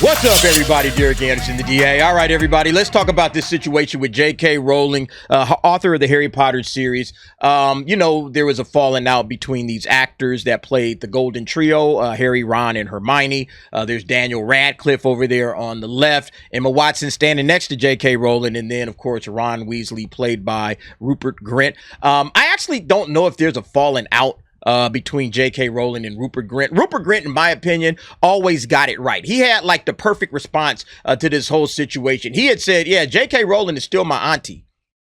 What's up, everybody? Derek Anderson, the DA. All right, everybody, let's talk about this situation with JK Rowling, author of the Harry Potter series. There was a falling out between these actors that played the Golden Trio, Harry, Ron, and Hermione. There's Daniel Radcliffe over there on the left, Emma Watson standing next to JK Rowling, and then, of course, Ron Weasley, played by Rupert Grint. I actually don't know if there's a falling out between JK Rowling and Rupert Grint. Rupert Grint, in my opinion, always got it right. He had like the perfect response to this whole situation. He had said, yeah, JK Rowling is still my auntie,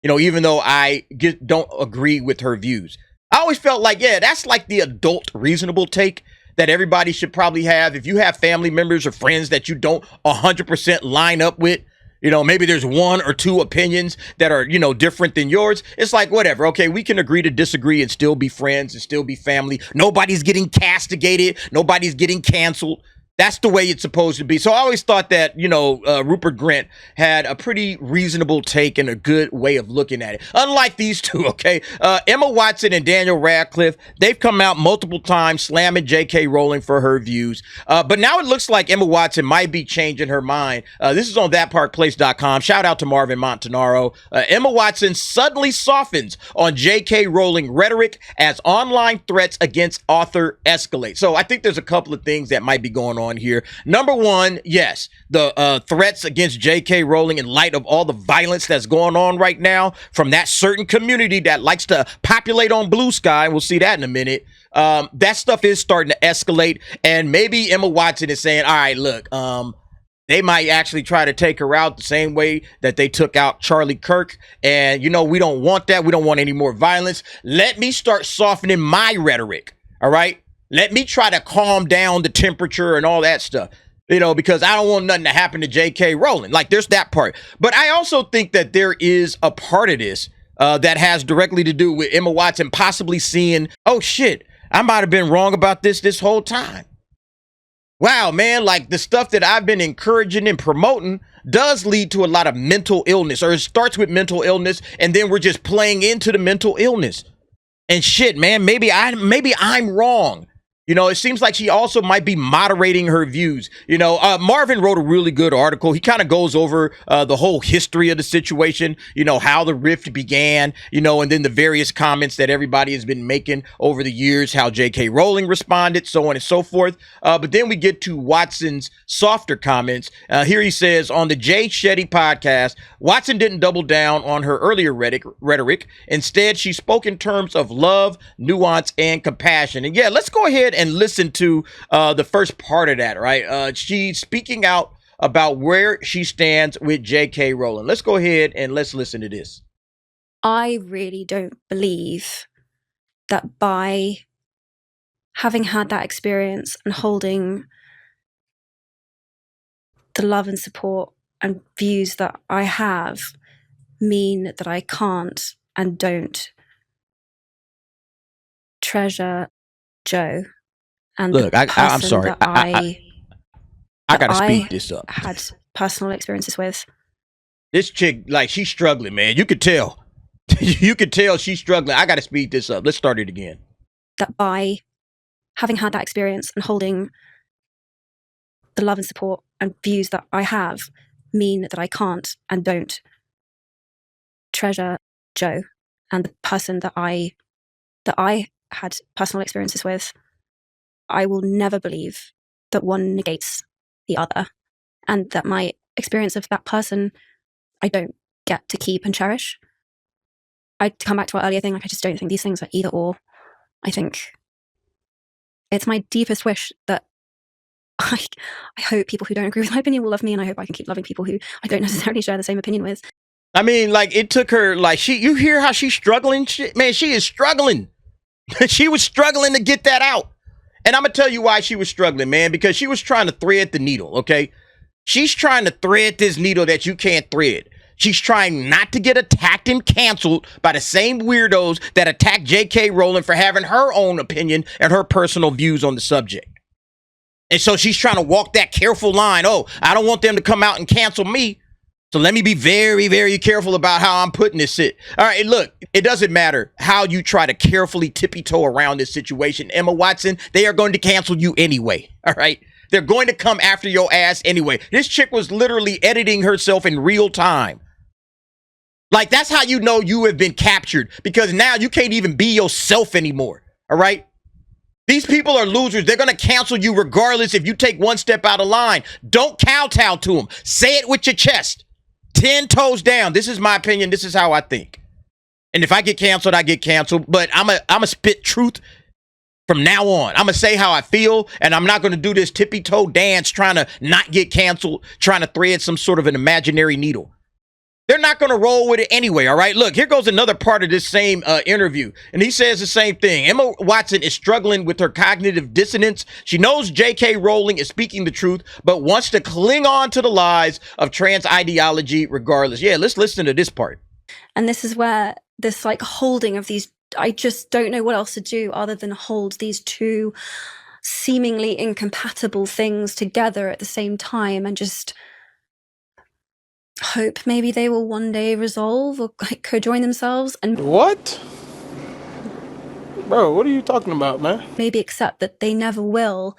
even though I don't agree with her views. I always felt like, yeah, that's like the adult reasonable take that everybody should probably have. If you have family members or friends that you don't 100% line up with, maybe there's one or two opinions that are, different than yours. It's like, whatever. Okay, we can agree to disagree and still be friends and still be family. Nobody's getting castigated. Nobody's getting canceled. That's the way it's supposed to be. So I always thought that, Rupert Grint had a pretty reasonable take and a good way of looking at it. Unlike these two, okay? Emma Watson and Daniel Radcliffe, they've come out multiple times slamming JK Rowling for her views. But now it looks like Emma Watson might be changing her mind. This is on thatparkplace.com. Shout out to Marvin Montanaro. Emma Watson suddenly softens on JK Rowling rhetoric as online threats against author escalate. So I think there's a couple of things that might be going on here. Number one, yes, the threats against JK Rowling in light of all the violence that's going on right now from that certain community that likes to populate on Blue Sky. We'll see that in a minute. That stuff is starting to escalate, and maybe Emma Watson is saying, all right, look, they might actually try to take her out the same way that they took out Charlie Kirk. And, we don't want that. We don't want any more violence. Let me start softening my rhetoric. All right. Let me try to calm down the temperature and all that stuff, because I don't want nothing to happen to JK Rowling. Like, there's that part. But I also think that there is a part of this that has directly to do with Emma Watson possibly seeing, oh, shit, I might have been wrong about this whole time. Wow, man, like the stuff that I've been encouraging and promoting does lead to a lot of mental illness, or it starts with mental illness, and then we're just playing into the mental illness. And shit, man, maybe I'm wrong. It seems like she also might be moderating her views. Marvin wrote a really good article. He kind of goes over the whole history of the situation, how the rift began, and then the various comments that everybody has been making over the years, how JK Rowling responded, so on and so forth. But then we get to Watson's softer comments. Here he says, on the Jay Shetty podcast, Watson didn't double down on her earlier rhetoric. Instead, she spoke in terms of love, nuance, and compassion. And yeah, let's go ahead and listen to the first part of that, right? She's speaking out about where she stands with JK Rowling. Let's go ahead and let's listen to this. I really don't believe that by having had that experience and holding the love and support and views that I have mean that I can't and don't treasure Joe. And look, I'm sorry. I gotta speed this up. Had personal experiences with this chick, like, she's struggling, man. You could tell. You could tell she's struggling. I gotta speed this up. Let's start it again. That by having had that experience and holding the love and support and views that I have mean that I can't and don't treasure Joe and the person that I had personal experiences with. I will never believe that one negates the other, and that my experience of that person I don't get to keep and cherish. I come back to our earlier thing, like, I just don't think these things are either or. I think it's my deepest wish that I hope people who don't agree with my opinion will love me, and I hope I can keep loving people who I don't necessarily share the same opinion with. I mean, like, it took her, like, you hear how she's struggling? Man, she is struggling. She was struggling to get that out. And I'm going to tell you why she was struggling, man, because she was trying to thread the needle, okay? She's trying to thread this needle that you can't thread. She's trying not to get attacked and canceled by the same weirdos that attacked JK Rowling for having her own opinion and her personal views on the subject. And so she's trying to walk that careful line. Oh, I don't want them to come out and cancel me. So let me be very, very careful about how I'm putting this shit. All right, look, it doesn't matter how you try to carefully tippy-toe around this situation. Emma Watson, they are going to cancel you anyway, all right? They're going to come after your ass anyway. This chick was literally editing herself in real time. Like, that's how you know you have been captured, because now you can't even be yourself anymore. All right? These people are losers. They're going to cancel you regardless if you take one step out of line. Don't kowtow to them. Say it with your chest. 10 toes down. This is my opinion. This is how I think. And if I get canceled, I get canceled. But I'm a spit truth from now on. I'm going to say how I feel, and I'm not going to do this tippy-toe dance trying to not get canceled, trying to thread some sort of an imaginary needle. They're not going to roll with it anyway, all right? Look, here goes another part of this same interview, and he says the same thing. Emma Watson is struggling with her cognitive dissonance. She knows JK Rowling is speaking the truth, but wants to cling on to the lies of trans ideology regardless. Yeah, let's listen to this part. And this is where this like holding of these, I just don't know what else to do other than hold these two seemingly incompatible things together at the same time and just hope maybe they will one day resolve or like co-join themselves and what? Bro, what are you talking about, man? maybe accept that they never will,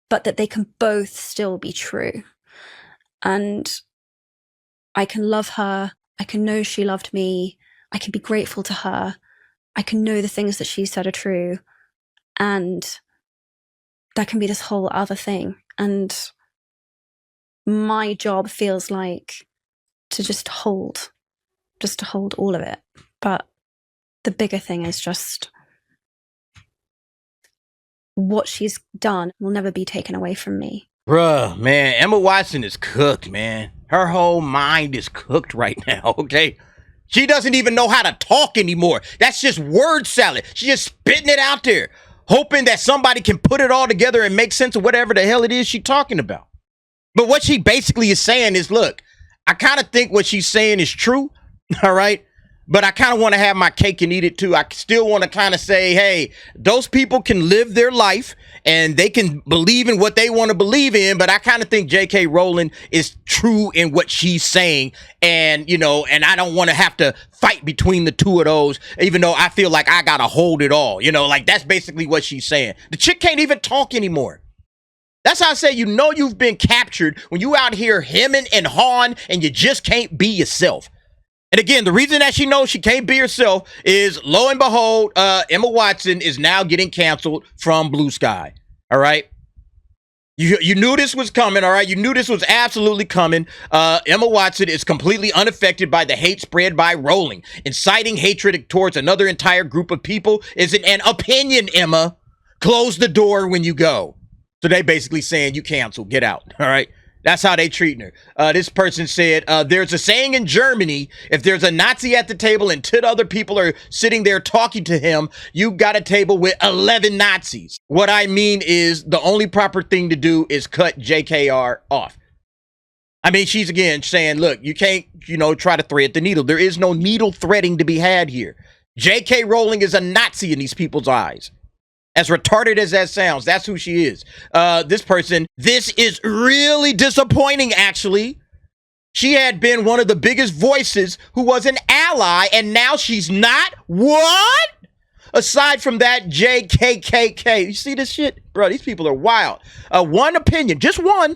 but that they can both still be true. And I can love her. I can know she loved me. I can be grateful to her. I can know the things that she said are true. And there can be this whole other thing. And my job feels like to just hold all of it. But the bigger thing is just what she's done will never be taken away from me. Bruh, man, Emma Watson is cooked, man. Her whole mind is cooked right now, okay? She doesn't even know how to talk anymore. That's just word salad. She's just spitting it out there, hoping that somebody can put it all together and make sense of whatever the hell it is she's talking about. But what she basically is saying is, look, I kind of think what she's saying is true, all right? But I kind of want to have my cake and eat it too. I still want to kind of say, hey, those people can live their life and they can believe in what they want to believe in. But I kind of think JK Rowling is true in what she's saying. And, you know, and I don't want to have to fight between the two of those, even though I feel like I got to hold it all. You know, like that's basically what she's saying. The chick can't even talk anymore. That's how I say, you know, you've been captured when you out here hemming and hawing and you just can't be yourself. And again, the reason that she knows she can't be herself is, lo and behold, Emma Watson is now getting canceled from Blue Sky. All right. You knew this was coming. All right. You knew this was absolutely coming. Emma Watson is completely unaffected by the hate spread by Rowling. Inciting hatred towards another entire group of people isn't an opinion, Emma. Close the door when you go. So they basically saying you canceled, get out. All right. That's how they treating her. This person said, there's a saying in Germany, if there's a Nazi at the table and 10 other people are sitting there talking to him, you got a table with 11 Nazis. What I mean is the only proper thing to do is cut JKR off. I mean, she's again saying, look, you can't, you know, try to thread the needle. There is no needle threading to be had here. JK Rowling is a Nazi in these people's eyes. As retarded as that sounds, that's who she is. This person, this is really disappointing, actually. She had been one of the biggest voices who was an ally, and now she's not? What? Aside from that, JKKK. You see this shit? Bro, these people are wild. One opinion, just one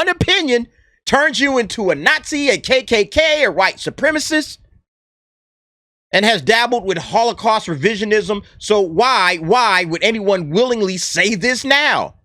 opinion turns you into a Nazi, a KKK, a white supremacist, and has dabbled with Holocaust revisionism. So why would anyone willingly say this now?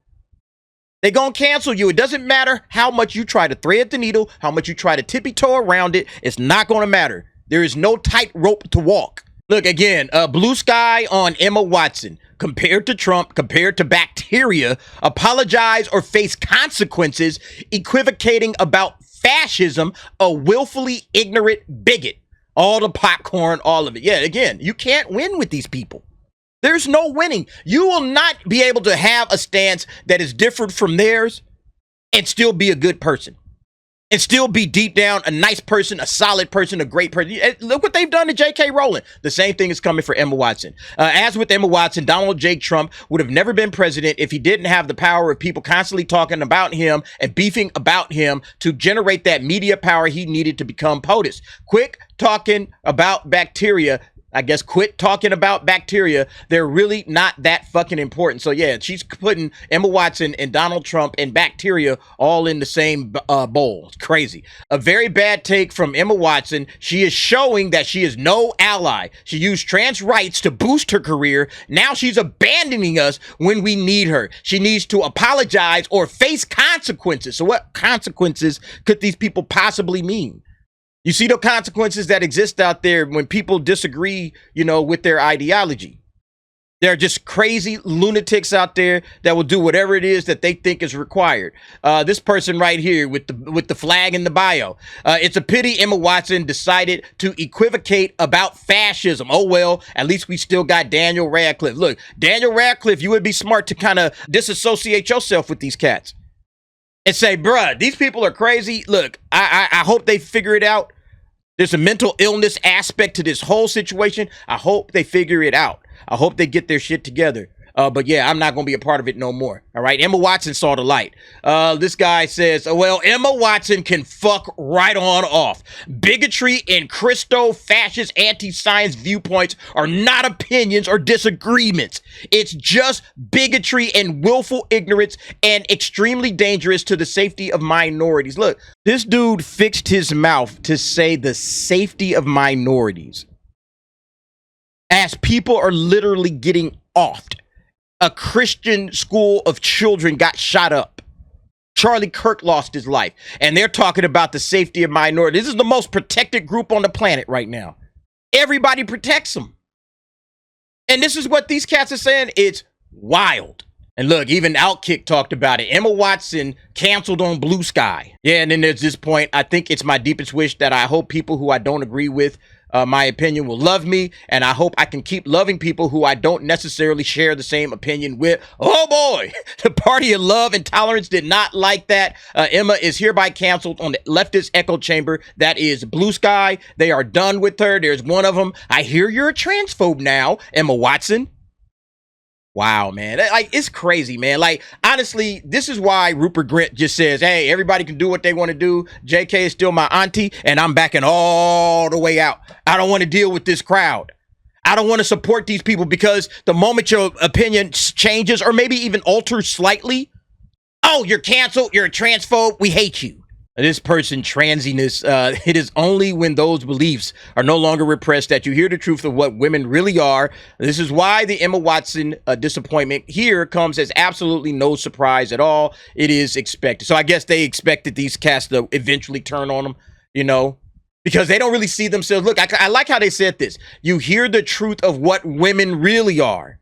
They're going to cancel you. It doesn't matter how much you try to thread the needle, how much you try to tippy-toe around it. It's not going to matter. There is no tightrope to walk. Look, again, Blue Sky on Emma Watson. Compared to Trump, compared to bacteria, apologize or face consequences, equivocating about fascism, a willfully ignorant bigot. All the popcorn, all of it. Yeah, again, you can't win with these people. There's no winning. You will not be able to have a stance that is different from theirs and still be a good person. And still be deep down a nice person, a solid person, a great person. Look what they've done to JK Rowling. The same thing is coming for Emma Watson. As with Emma Watson, Donald J. Trump would have never been president if he didn't have the power of people constantly talking about him and beefing about him to generate that media power he needed to become POTUS. Quick talking about bacteria. I guess, quit talking about bacteria. They're really not that fucking important. So yeah, she's putting Emma Watson and Donald Trump and bacteria all in the same bowl. It's crazy. A very bad take from Emma Watson. She is showing that she is no ally. She used trans rights to boost her career. Now she's abandoning us when we need her. She needs to apologize or face consequences. So what consequences could these people possibly mean? You see the consequences that exist out there when people disagree, you know, with their ideology. There are just crazy lunatics out there that will do whatever it is that they think is required. This person right here with the flag in the bio. It's a pity Emma Watson decided to equivocate about fascism. Oh, well, at least we still got Daniel Radcliffe. Look, Daniel Radcliffe, you would be smart to kind of disassociate yourself with these cats and say, bruh, these people are crazy. Look, I hope they figure it out. There's a mental illness aspect to this whole situation. I hope they figure it out. I hope they get their shit together. But yeah, I'm not going to be a part of it no more. All right. Emma Watson saw the light. This guy says, well, Emma Watson can fuck right on off. Bigotry and Christo-fascist anti-science viewpoints are not opinions or disagreements. It's just bigotry and willful ignorance and extremely dangerous to the safety of minorities. Look, this dude fixed his mouth to say the safety of minorities as people are literally getting offed. A Christian school of children got shot up. Charlie Kirk lost his life. And they're talking about the safety of minorities. This is the most protected group on the planet right now. Everybody protects them. And this is what these cats are saying. It's wild. And look, even Outkick talked about it. Emma Watson canceled on Blue Sky. Yeah, and then there's this point. I think it's my deepest wish that I hope people who I don't agree with my opinion will love me, and I hope I can keep loving people who I don't necessarily share the same opinion with. Oh boy, the party of love and tolerance did not like that. Emma is hereby canceled on the leftist echo chamber. That is Blue Sky. They are done with her. There's one of them. I hear you're a transphobe now, Emma Watson. Wow, man. Like, it's crazy, man. Like, honestly, this is why Rupert Grint just says, hey, everybody can do what they want to do. JK is still my auntie, and I'm backing all the way out. I don't want to deal with this crowd. I don't want to support these people because the moment your opinion changes or maybe even alters slightly, oh, you're canceled. You're a transphobe. We hate you. This person, transiness, it is only when those beliefs are no longer repressed that you hear the truth of what women really are. This is why the Emma Watson disappointment here comes as absolutely no surprise at all. It is expected. So I guess they expected these cats to eventually turn on them, you know, because they don't really see themselves. Look, I like how they said this. You hear the truth of what women really are.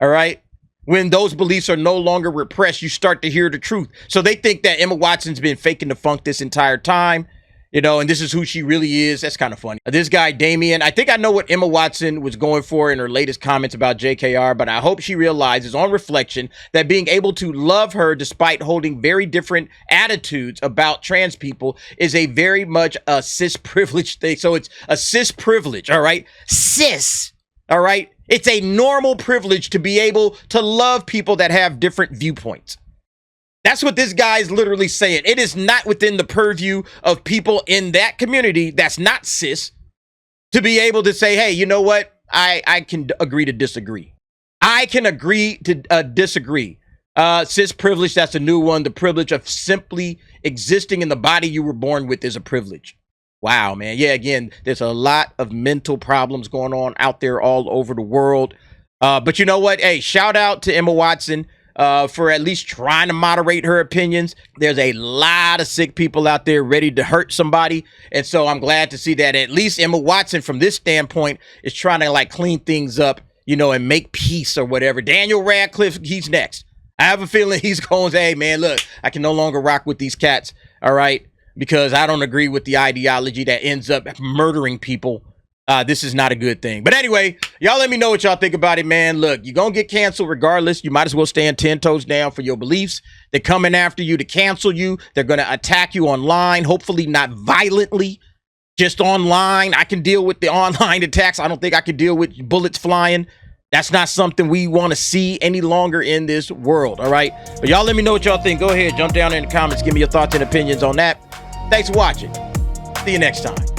All right. When those beliefs are no longer repressed, you start to hear the truth. So they think that Emma Watson's been faking the funk this entire time, you know, and this is who she really is. That's kind of funny. This guy, Damien, I think I know what Emma Watson was going for in her latest comments about JKR, but I hope she realizes on reflection that being able to love her despite holding very different attitudes about trans people is a very much a cis privilege thing. So it's a cis privilege, all right? Cis, all right? It's a normal privilege to be able to love people that have different viewpoints. That's what this guy is literally saying. It is not within the purview of people in that community that's not cis to be able to say, hey, you know what? I can agree to disagree. I can agree to disagree. Cis privilege, that's a new one. The privilege of simply existing in the body you were born with is a privilege. Wow, man. Yeah, again, there's a lot of mental problems going on out there all over the world. But you know what? Hey, shout out to Emma Watson for at least trying to moderate her opinions. There's a lot of sick people out there ready to hurt somebody. And so I'm glad to see that at least Emma Watson, from this standpoint, is trying to like clean things up, you know, and make peace or whatever. Daniel Radcliffe, he's next. I have a feeling he's going to say, hey, man, look, I can no longer rock with these cats. All right. Because I don't agree with the ideology that ends up murdering people. This is not a good thing. But anyway, y'all let me know what y'all think about it, man. Look, you're going to get canceled regardless. You might as well stand 10 toes down for your beliefs. They're coming after you to cancel you. They're going to attack you online, hopefully not violently, just online. I can deal with the online attacks. I don't think I can deal with bullets flying. That's not something we want to see any longer in this world, all right? But y'all let me know what y'all think. Go ahead, jump down in the comments. Give me your thoughts and opinions on that. Thanks for watching. See you next time.